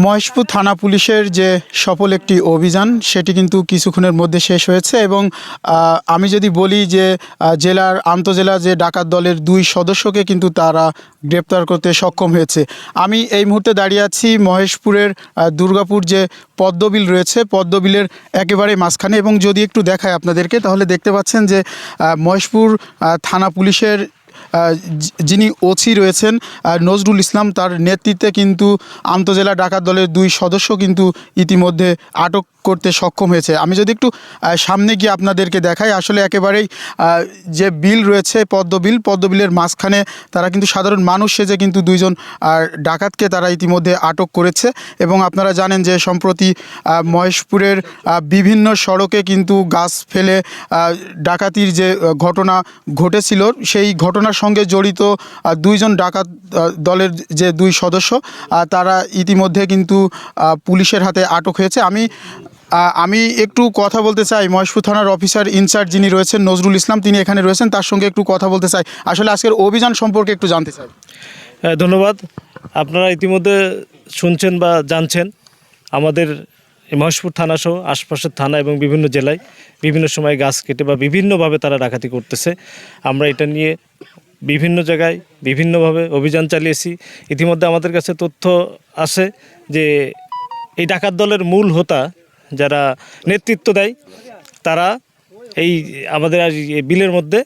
মহেশপুর থানা পুলিশের যে সফল একটি অভিযান সেটি কিন্তু কিছুক্ষণের মধ্যে শেষ হয়েছে এবং আমি যদি বলি যে জেলার আন্তজেলা যে ডাকাত দলের 2 সদস্যকে কিন্তু তারা গ্রেপ্তার করতে সক্ষম হয়েছে। আমি এই মুহূর্তে দাঁড়িয়ে আছি মহেশপুরের দুর্গাপুর যে পদ্মবিল রয়েছে, পদ্মবিলের একেবারে মাঝখানে, এবং যদি একটু দেখায় আপনাদেরকে তাহলে দেখতে পাচ্ছেন যে মহেশপুর থানা পুলিশের যিনি ওসি রয়েছেন নজরুল ইসলাম, তার নেতৃত্বে কিন্তু আন্তজেলা ডাকাত দলের 2 সদস্য কিন্তু ইতিমধ্যে আটক করতে সক্ষম হয়েছে। আমি যদি একটু সামনে গিয়ে আপনাদেরকে দেখাই, আসলে একেবারেই যে বিল রয়েছে পদ্মবিলের মাঝখানে তারা কিন্তু সাধারণ মানুষ সেজে কিন্তু 2 জন ডাকাতকে তারা ইতিমধ্যে আটক করেছে। এবং আপনারা জানেন যে সম্প্রতি মহেশপুরের বিভিন্ন সড়কে কিন্তু গাছ ফেলে ডাকাতির যে ঘটনা ঘটেছিল, সেই ঘটনার সঙ্গে জড়িত 2 জন ডাকাত দলের যে 2 সদস্য তারা ইতিমধ্যে কিন্তু পুলিশের হাতে আটক হয়েছে। আমি একটু কথা বলতে চাই মহেশপুর থানার অফিসার ইনচার্জ যিনি রয়েছেন নজরুল ইসলাম, তিনি এখানে রয়েছেন, তার সঙ্গে একটু কথা বলতে চাই। আসলে আজকের অভিযান সম্পর্কে একটু জানতে চাই। ধন্যবাদ। আপনারা ইতিমধ্যে শুনছেন বা জানছেন আমাদের মহেশপুর থানা সহ আশপাশের থানা এবং বিভিন্ন জেলায় বিভিন্ন সময় গাছ কেটে বা বিভিন্নভাবে তারা ডাকাতি করতেছে। আমরা এটা নিয়ে বিভিন্ন জায়গায় বিভিন্নভাবে অভিযান চালিয়েছি। ইতিমধ্যে আমাদের কাছে তথ্য আছে যে এই ডাকাত দলের মূল হোতা যারা নেতৃত্ব দেয় তারা এই আমাদের বিলের মধ্যে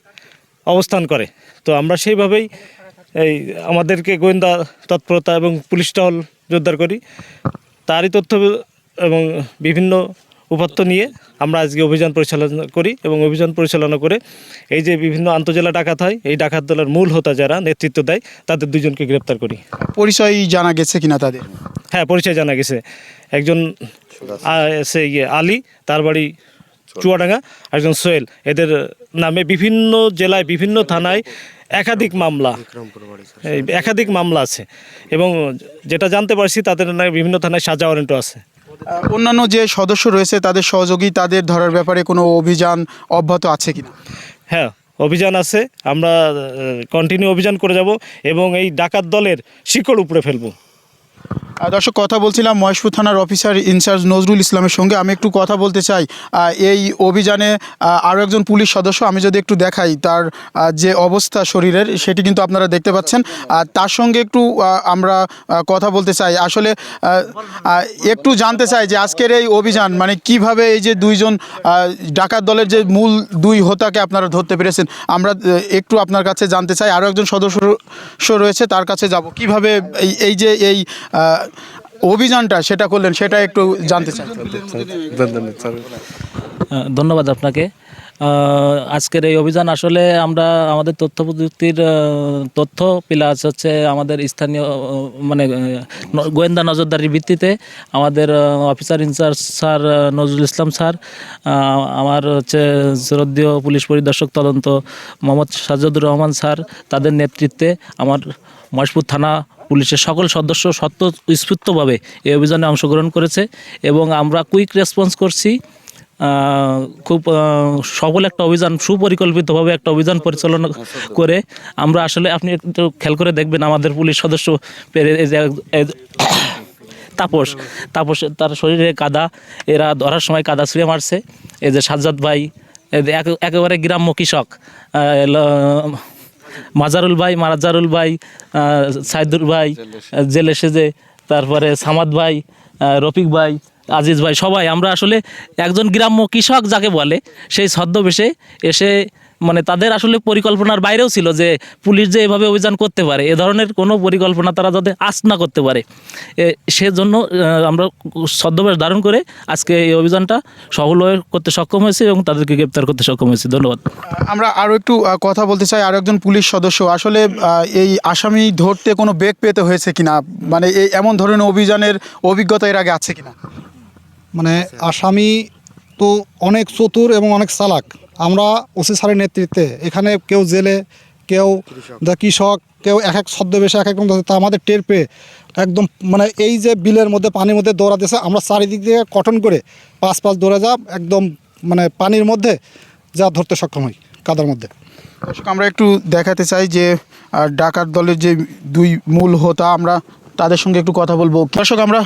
অবস্থান করে। তো আমরা সেইভাবেই আমাদেরকে গোয়েন্দা তৎপরতা এবং পুলিশ টহল জোরদার করি, তারই তথ্য এবং বিভিন্ন উপাত্ত নিয়ে আমরা আজকে অভিযান পরিচালনা করি এবং অভিযান পরিচালনা করে এই যে বিভিন্ন আন্তজেলা ডাকাত হয়, এই ডাকাত দলের মূল হোতা যারা নেতৃত্ব দেয় তাদের 2 জনকে গ্রেপ্তার করি। পরিচয় জানা গেছে কিনা তাদের? হ্যাঁ, পরিচয় জানা গেছে। একজন আলী, তার বাড়ি চুয়াডাঙ্গা, একজন সোহেল। এদের নামে বিভিন্ন জেলায় বিভিন্ন থানায় একাধিক মামলা আছে এবং যেটা জানতে পারছি তাদের নামে বিভিন্ন থানায় সাজা ওয়ারেন্টও আছে। অন্যান্য যে সদস্য রয়েছে তাদের সহযোগী তাদের ধরার ব্যাপারে কোনো অভিযান অব্যাহত আছে কিনা? হ্যাঁ, অভিযান আছে। আমরা কন্টিনিউ অভিযান করে যাব এবং এই ডাকাত দলের শিকড় উপড়ে ফেলবো। দর্শক, কথা বলছিলাম মহেশপুর থানার অফিসার ইনচার্জ নজরুল ইসলামের সঙ্গে। আমি একটু কথা বলতে চাই এই অভিযানে আরও একজন পুলিশ সদস্য, আমি যদি একটু দেখাই তার যে অবস্থা শরীরের সেটি কিন্তু আপনারা দেখতে পাচ্ছেন, তার সঙ্গে একটু আমরা কথা বলতে চাই। আসলে একটু জানতে চাই যে আজকের এই অভিযান মানে কিভাবে এই যে 2 জন ডাকাত দলের যে মূল 2 হোতাকে আপনারা ধরতে পেরেছেন, আমরা একটু আপনার কাছে জানতে চাই। আরও একজন সদস্য রয়েছে, তার কাছে যাব। কিভাবে এই অভিযানটা সেটা করলেন সেটা একটু জানতে চাই। ধন্যবাদ আপনাকে। আজকের এই অভিযান আসলে আমরা আমাদের তথ্য প্রযুক্তির তথ্য প্লাস হচ্ছে আমাদের স্থানীয় মানে গোয়েন্দা নজরদারির ভিত্তিতে আমাদের officer in charge sir Nazrul Islam sir, আমার হচ্ছে শ্রদ্ধেয় পুলিশ পরিদর্শক তদন্ত মোহাম্মদ সাজ্জাদুর রহমান স্যার, তাদের নেতৃত্বে আমার মহেশপুর থানা পুলিশের সকল সদস্য স্বতঃস্ফূর্তভাবে এই অভিযানে অংশগ্রহণ করেছে এবং আমরা কুইক রেসপন্স করছি। খুব সফল একটা অভিযান, সুপরিকল্পিতভাবে একটা অভিযান পরিচালনা করে আমরা আসলে, আপনি একটু খেয়াল করে দেখবেন আমাদের পুলিশ সদস্য তাপস তার শরীরে কাদা, এরা ধরার সময় কাদা ছুঁড়ে মারছে। এই যে সাজ্জাদ ভাই একেবারে গ্রাম্য কৃষক, মাজারুল ভাই, সাইদুর ভাই জেলে সেজে, তারপরে সামাদ ভাই, রফিক ভাই, আজিজ ভাই, সবাই আমরা আসলে একজন গ্রাম্য কৃষক যাকে বলে সেই ছদ্মবেশে এসে মানে তাদের আসলে পরিকল্পনার বাইরেও ছিল যে পুলিশ যে এভাবে অভিযান করতে পারে, এ ধরনের কোনো পরিকল্পনা তারা যাতে আজ না করতে পারে, সেজন্য আমরা ছদ্মবেশ ধারণ করে আজকে এই অভিযানটা সফল করতে সক্ষম হয়েছে এবং তাদেরকে গ্রেপ্তার করতে সক্ষম হয়েছে। ধন্যবাদ। আমরা আরও একটু কথা বলতে চাই আরও একজন পুলিশ সদস্য। আসলে এই আসামি ধরতে কোনো বেগ পেতে হয়েছে কিনা, মানে এই এমন ধরনের অভিযানের অভিজ্ঞতা এর আগে আছে কিনা? মানে আসামি তো অনেক চতুর এবং অনেক চালাক। আমরা ওসি স্যারের নেতৃত্বে এখানে কেউ জেলে, কেউ কৃষক, কেউ এক ছদ্মবেশে এক রকম, তা আমাদের টের পেয়ে একদম মানে এই যে বিলের মধ্যে পানির মধ্যে দৌড়াতেছে, আমরা চারিদিক দিয়ে কটন করে পাঁচ দৌড়ে যা একদম মানে পানির মধ্যে যা ধরতে সক্ষম হই কাদার মধ্যে। দর্শক, আমরা একটু দেখাতে চাই যে ডাকাত দলের যে 2 মূল হোতা, আমরা তাদের সঙ্গে একটু কথা বলবো। দর্শক, আমরা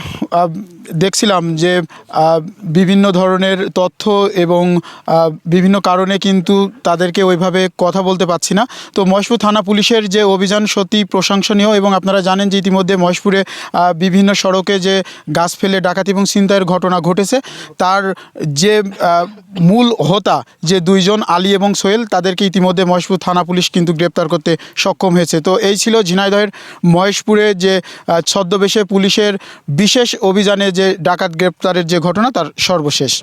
দেখছিলাম যে বিভিন্ন ধরনের তথ্য এবং বিভিন্ন কারণে কিন্তু তাদেরকে ওইভাবে কথা বলতে পারছি না। তো মহেশপুর থানা পুলিশের যে অভিযান সত্যি প্রশংসনীয়, এবং আপনারা জানেন যে ইতিমধ্যে মহেশপুরে বিভিন্ন সড়কে যে গাছ ফেলে ডাকাতি এবং ছিনতাইয়ের ঘটনা ঘটেছে, তার যে মূল হোতা যে দুইজন আলী এবং সোহেল, তাদেরকে ইতিমধ্যে মহেশপুর থানা পুলিশ কিন্তু গ্রেপ্তার করতে সক্ষম হয়েছে। তো এই ছিল ঝিনাইদহের মহেশপুরে যে ছদ্মবেশে পুলিশের বিশেষ অভিযানে যে ডাকাত গ্রেপ্তারের যে ঘটনা, তার সর্বশেষ।